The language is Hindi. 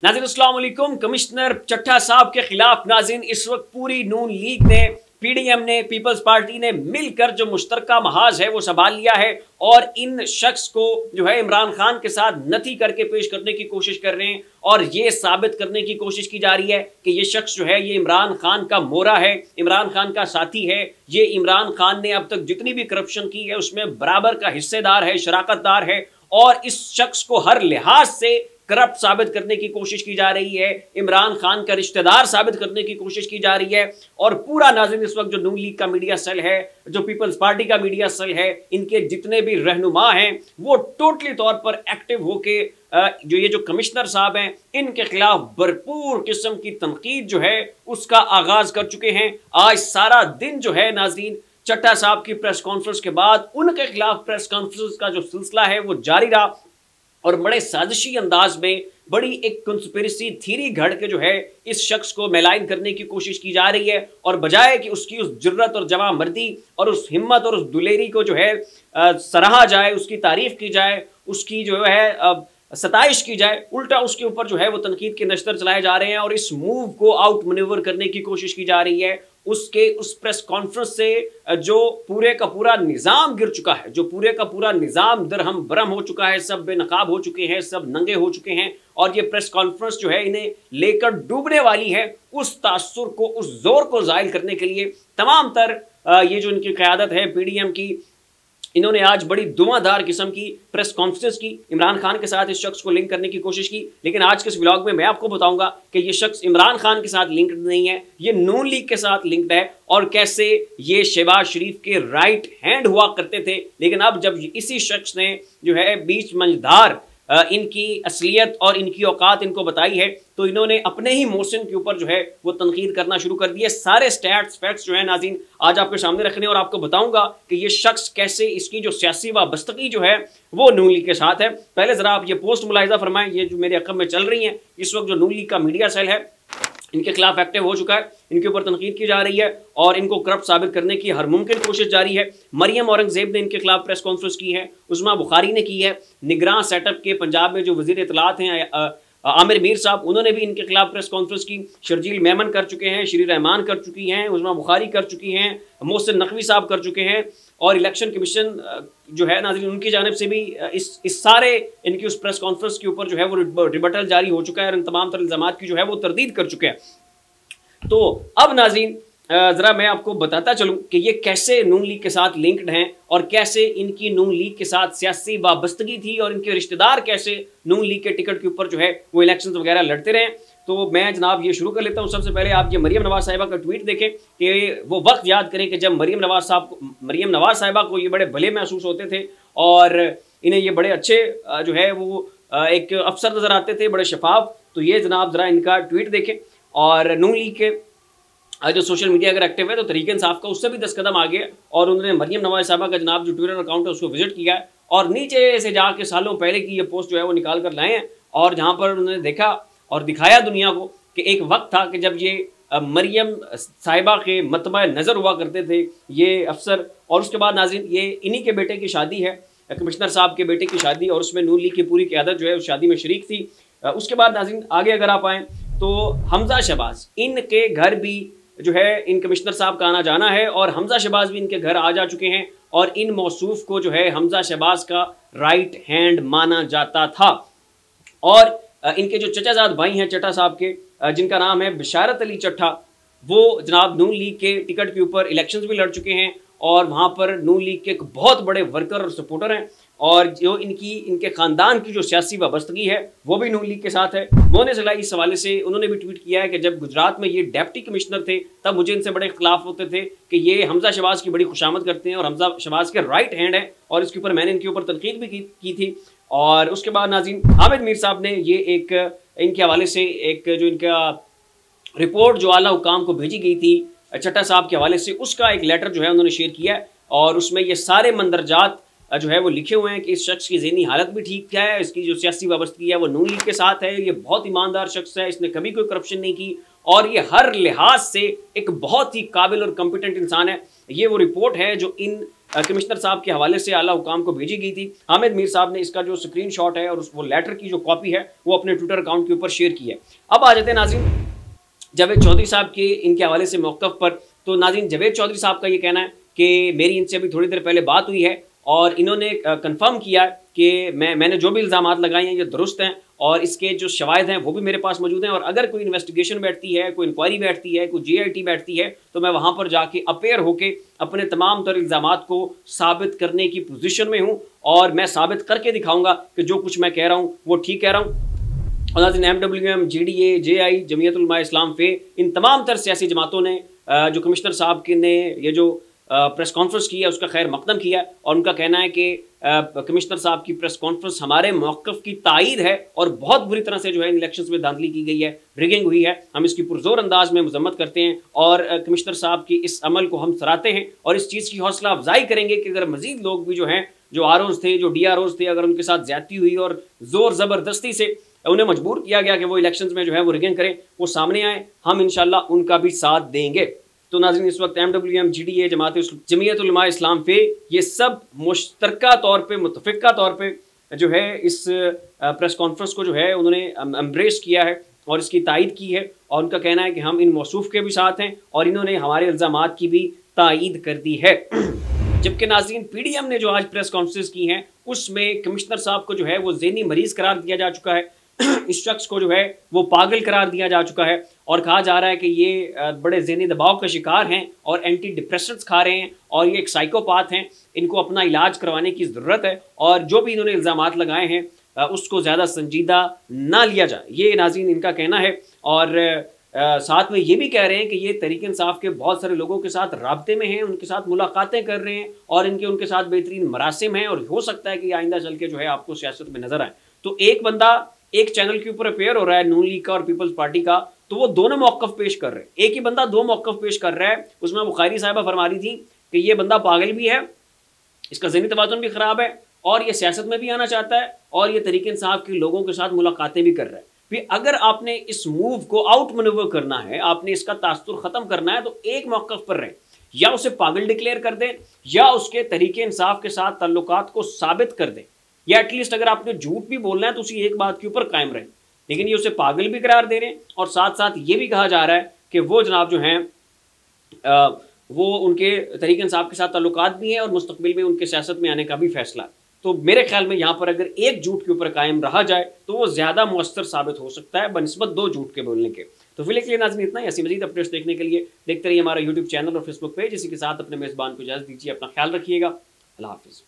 नाज़रीन अस्सलाम वालेकुम। कमिश्नर चट्टा साहब के खिलाफ नाज़रीन इस वक्त पूरी नून लीग ने, पीडीएम ने, पीपल्स पार्टी ने मिलकर जो मुश्तरका महाज है वो संभाल लिया है और इन शख्स को जो है इमरान खान के साथ नथी करके पेश करने की कोशिश कर रहे हैं और ये साबित करने की कोशिश की जा रही है कि ये शख्स जो है ये इमरान खान का मोरा है, इमरान खान का साथी है। ये इमरान खान ने अब तक जितनी भी करप्शन की है उसमें बराबर का हिस्सेदार है, शराकतदार है और इस शख्स को हर लिहाज से करप्ट साबित करने की कोशिश की जा रही है, इमरान खान का रिश्तेदार साबित करने की कोशिश की जा रही है। और पूरा नाज़रीन इस वक्त जो नून लीग का मीडिया सेल है, जो पीपल्स पार्टी का मीडिया सेल है, इनके जितने भी रहनुमा हैं वो टोटली तौर पर एक्टिव होके जो ये जो कमिश्नर साहब हैं इनके खिलाफ भरपूर किस्म की तनकीद जो है उसका आगाज कर चुके हैं। आज सारा दिन जो है नाज़रीन चट्टा साहब की प्रेस कॉन्फ्रेंस के बाद उनके खिलाफ प्रेस कॉन्फ्रेंस का जो सिलसिला है वो जारी रहा और बड़े साजिशी अंदाज में बड़ी एक कंस्पिरेसी थ्योरी घड़ के जो है इस शख्स को मैलाइन करने की कोशिश की जा रही है और बजाय कि उसकी उस जुर्रत और जवां मर्दी और उस हिम्मत और उस दुलेरी को जो है सराहा जाए, उसकी तारीफ की जाए, उसकी जो है सताइश की जाए, उल्टा उसके ऊपर जो है वो तनकीद के नश्तर चलाए जा रहे हैं और इस मूव को आउट मैन्यूवर करने की कोशिश की जा रही है। उसके उस प्रेस कॉन्फ्रेंस से जो पूरे का पूरा निज़ाम गिर चुका है, जो पूरे का पूरा निज़ाम दरहम बरहम हो चुका है, सब बेनकाब हो चुके हैं, सब नंगे हो चुके हैं और ये प्रेस कॉन्फ्रेंस जो है इन्हें लेकर डूबने वाली है। उस तासुर को, उस जोर को ज़ाहिर करने के लिए तमाम तर ये जो इनकी क़यादत है पीडीएम की, इन्होंने आज बड़ी धुआंधार किस्म की प्रेस कॉन्फ्रेंस की, इमरान खान के साथ इस शख्स को लिंक करने की कोशिश की। लेकिन आज के इस व्लॉग में मैं आपको बताऊंगा कि ये शख्स इमरान खान के साथ लिंक्ड नहीं है, ये नून लीग के साथ लिंक्ड है और कैसे ये शहबाज शरीफ के राइट हैंड हुआ करते थे। लेकिन अब जब इसी शख्स ने जो है बीच मंझधार इनकी असलियत और इनकी औकात इनको बताई है तो इन्होंने अपने ही मोहसिन के ऊपर जो है वो तनकीद करना शुरू कर दिया। सारे स्टैट्स फैक्ट्स जो है नाज़रीन आज आपके सामने रखने और आपको बताऊंगा कि ये शख्स कैसे इसकी जो सियासी वाबस्तगी जो है वो नून लीग के साथ है। पहले जरा आप ये पोस्ट मुलाहिजा फरमाएं, ये जो मेरे अक़ब में चल रही हैं इस वक्त जो नून लीग का मीडिया सेल है इनके खिलाफ एक्टिव हो चुका है, इनके ऊपर तनकीद की जा रही है और इनको करप्ट साबित करने की हर मुमकिन कोशिश जारी है। मरियम औरंगजेब ने इनके खिलाफ प्रेस कॉन्फ्रेंस की है, उस्मा बुखारी ने की है, निगरान सेटअप के पंजाब में जो वज़ीर इत्तलात हैं आमिर मीर साहब, उन्होंने भी इनके खिलाफ प्रेस कॉन्फ्रेंस की। शर्जील मेमन कर चुके हैं, श्री रहमान कर चुकी हैं, उस्मा बुखारी कर चुकी हैं, मोहसिन नकवी साहब कर चुके हैं और इलेक्शन कमीशन जो है नाज़रीन उनकी जानिब से भी इस सारे इनकी उस प्रेस कॉन्फ्रेंस के ऊपर जो है वो रिबटल जारी हो चुका है और इन तमाम तर इल्ज़ामात की जो है वो तरदीद कर चुके हैं। तो अब नाज़रीन ज़रा मैं आपको बताता चलूँ कि ये कैसे नून लीग के साथ लिंक्ड हैं और कैसे इनकी नून लीग के साथ सियासी वाबस्तगी थी और इनके रिश्तेदार कैसे नून लीग के टिकट के ऊपर जो है वो इलेक्शंस वगैरह लड़ते रहे। तो मैं जनाब ये शुरू कर लेता हूँ। सबसे पहले आप ये मरियम नवाज साहिबा का ट्वीट देखें कि वो वक्त याद करें कि जब मरियम नवाज साहिबा को ये बड़े भले महसूस होते थे और इन्हें ये बड़े अच्छे जो है वो एक अफसर नज़र आते थे, बड़े शफाफ। तो ये जनाब ज़रा इनका ट्वीट देखें और नून लीग के जो सोशल मीडिया अगर एक्टिव है तो तहरीक इंसाफ का उससे भी 10 कदम आगे और उन्होंने मरियम नवाज साहिबा का जनाब जो ट्विटर अकाउंट है उसको विजिट किया है और नीचे से जाके सालों पहले की ये पोस्ट जो है वो निकाल कर लाए हैं और जहाँ पर उन्होंने देखा और दिखाया दुनिया को कि एक वक्त था कि जब ये मरियम साहिबा के मतबा नज़र हुआ करते थे ये अफसर। और उसके बाद नाज़रीन ये इन्हीं के बेटे की शादी है, कमिश्नर साहब के बेटे की शादी, और उसमें नून लीग की पूरी क़यादत जो है उस शादी में शरीक थी। उसके बाद नाज़रीन आगे अगर आप आएँ तो हमजा शहबाज, इनके घर भी जो है इन कमिश्नर साहब का आना जाना है और हमजा शहबाज भी इनके घर आ जा चुके हैं और इन मौसूफ को जो है हमजा शहबाज का राइट हैंड माना जाता था। और इनके जो चचाजाद भाई हैं चट्टा साहब के, जिनका नाम है बिशारत अली चट्टा, वो जनाब नून लीग के टिकट के ऊपर इलेक्शंस भी लड़ चुके हैं और वहाँ पर नून लीग के एक बहुत बड़े वर्कर और सपोर्टर हैं और जो इनके ख़ानदान की जो सियासी वाबस्तगी है वो भी नून लीग के साथ है। मोहन सलाई इस हवाले से उन्होंने भी ट्वीट किया है कि जब गुजरात में ये डिप्टी कमिश्नर थे तब मुझे इनसे बड़े खिलाफ होते थे कि ये हमजा शहबाज की बड़ी खुशामद करते हैं और हमजा शहबाज के राइट हैंड है और इसके ऊपर मैंने इनके ऊपर तनकीद भी की थी। और उसके बाद नाज़रीन हामिद मीर साहब ने ये एक इनके हवाले से एक जो इनका रिपोर्ट जो आला हुकाम को भेजी गई थी चट्टा साहब के हवाले से, उसका एक लेटर जो है उन्होंने शेयर किया और उसमें ये सारे मंदरजात जो है वो लिखे हुए हैं कि इस शख्स की ज़हनी हालत भी ठीक है, इसकी जो सियासी वाबस्तगी है वो नून लीग के साथ है, ये बहुत ईमानदार शख्स है, इसने कभी कोई करप्शन नहीं की और ये हर लिहाज से एक बहुत ही काबिल और कॉम्पिटेंट इंसान है। ये वो रिपोर्ट है जो इन कमिश्नर साहब के हवाले से आला हुकाम को भेजी गई थी। हामिद मीर साहब ने इसका जो स्क्रीनशॉट है और वो लेटर की जो कॉपी है वो अपने ट्विटर अकाउंट के ऊपर शेयर की है। अब आ जाते हैं नाज़रीन जावेद चौधरी साहब के इनके हवाले से मौक़िफ़ पर। तो नाज़रीन जावेद चौधरी साहब का ये कहना है कि मेरी इनसे अभी थोड़ी देर पहले बात हुई है और इन्होंने कंफर्म किया कि मैंने जो भी इल्ज़ामात लगाए हैं ये दुरुस्त हैं और इसके जो शवाहिद हैं वो भी मेरे पास मौजूद हैं, और अगर कोई इन्वेस्टिगेशन बैठती है, कोई इंक्वायरी बैठती है, कोई GIT बैठती है तो मैं वहाँ पर जाके अपेयर होके अपने तमाम तर इल्ज़ामात को साबित करने की पोजीशन में हूँ और मैं साबित करके दिखाऊँगा कि जो कुछ मैं कह रहा हूँ वो ठीक कह रहा हूँ। और MWM, GDA, JI, Jamiat Ulama इस्लाम फ़े, इन तमाम तर सियासी जमातों ने जो कमिश्नर साहब के ने ये जो प्रेस कॉन्फ्रेंस की है उसका खैर मकदम किया और उनका कहना है कि कमिश्नर साहब की प्रेस कॉन्फ्रेंस हमारे मौक़िफ़ की तायीद है और बहुत बुरी तरह से जो है इलेक्शंस में धांधली की गई है, रिगिंग हुई है। हम इसकी पुरजोर अंदाज में मजम्मत करते हैं और कमिश्नर साहब की इस अमल को हम सराहते हैं और इस चीज़ की हौसला अफजाई करेंगे कि अगर मजीद लोग भी जो हैं, जो ROs थे, जो DROs थे, अगर उनके साथ ज्यादती हुई और ज़ोर ज़बरदस्ती से उन्हें मजबूर किया गया कि वो इलेक्शंस में जो है वो रिगिंग करें, वो सामने आए, हम इंशाल्लाह उनका भी साथ देंगे। तो नाज़रीन इस वक्त MWM, GDA, जमीयत उलमा इस्लाम फ़े, ये सब मुश्तरका तौर पे, मुतफ़िक़ा तौर पे जो है इस प्रेस कॉन्फ्रेंस को जो है उन्होंने एम्ब्रेस किया है और इसकी तायीद की है और उनका कहना है कि हम इन मौसूफ़ के भी साथ हैं और इन्होंने हमारे इल्ज़ामात की भी तायीद कर दी है। जबकि नाज़रीन PDM ने जो आज प्रेस कॉन्फ्रेंस की हैं उसमें कमिश्नर साहब को जो है वो ज़हनी मरीज़ करार दिया जा चुका है इस शख्स को जो है वो पागल करार दिया जा चुका है और कहा जा रहा है कि ये बड़े ज़हनी दबाव का शिकार हैं और एंटी डिप्रेसेंट्स खा रहे हैं और ये एक साइकोपाथ हैं, इनको अपना इलाज करवाने की ज़रूरत है और जो भी इन्होंने इल्ज़ामात लगाए हैं उसको ज़्यादा संजीदा ना लिया जाए, ये नाज़रीन इनका कहना है। और साथ में ये भी कह रहे हैं कि ये तहरीक इंसाफ के बहुत सारे लोगों के साथ राब्ते में हैं, उनके साथ मुलाकातें कर रहे हैं और उनके साथ बेहतरीन मरासिम हैं और हो सकता है कि आइंदा चल के जो है आपको सियासत में नजर आए। तो एक बंदा एक चैनल के ऊपर अपेयर हो रहा है, नून लीग का और पीपल्स पार्टी का, तो वो दोनों मौक़िफ़ पेश कर रहे हैं, एक ही बंदा दो मौक़िफ़ पेश कर रहा है। उसमें बुखारी साहिबा फरमा रही थी कि ये बंदा पागल भी है, इसका ज़हनी तवाज़ुन भी ख़राब है और ये सियासत में भी आना चाहता है और ये तहरीक इंसाफ के लोगों के साथ मुलाकातें भी कर रहा है। फिर अगर आपने इस मूव को आउट मनूवर करना है, आपने इसका तासुर ख़त्म करना है तो एक मौक़िफ़ पर रहें, या उसे पागल डिक्लेयर कर दें या उसके तहरीक इंसाफ के साथ ताल्लुकात को साबित कर दें, या एटलीस्ट अगर आपने झूठ भी बोलना है तो उसी एक बात के ऊपर कायम रहें। लेकिन ये उसे पागल भी करार दे रहे हैं और साथ साथ ये भी कहा जा रहा है कि वो जनाब जो हैं वो उनके तहरीक इंसाफ के साथ ताल्लुकात भी हैं और मुस्तकबिल में उनके सियासत में आने का भी फैसला। तो मेरे ख्याल में यहाँ पर अगर एक झूठ के ऊपर कायम रहा जाए तो वो ज़्यादा मुअस्सर साबित हो सकता है बनिस्बत दो झूठ के बोलने के। तो फिलहाल के लिए नाज़रीन इतना ही। ऐसी मज़ीद अपडेट्स देखने के लिए देखते रहिए हमारा YouTube चैनल और Facebook पेज। इसी के साथ अपने मेज़बान को इजाज़त दीजिए, अपना ख्याल रखिएगा। अल्लाह हाफ़िज़।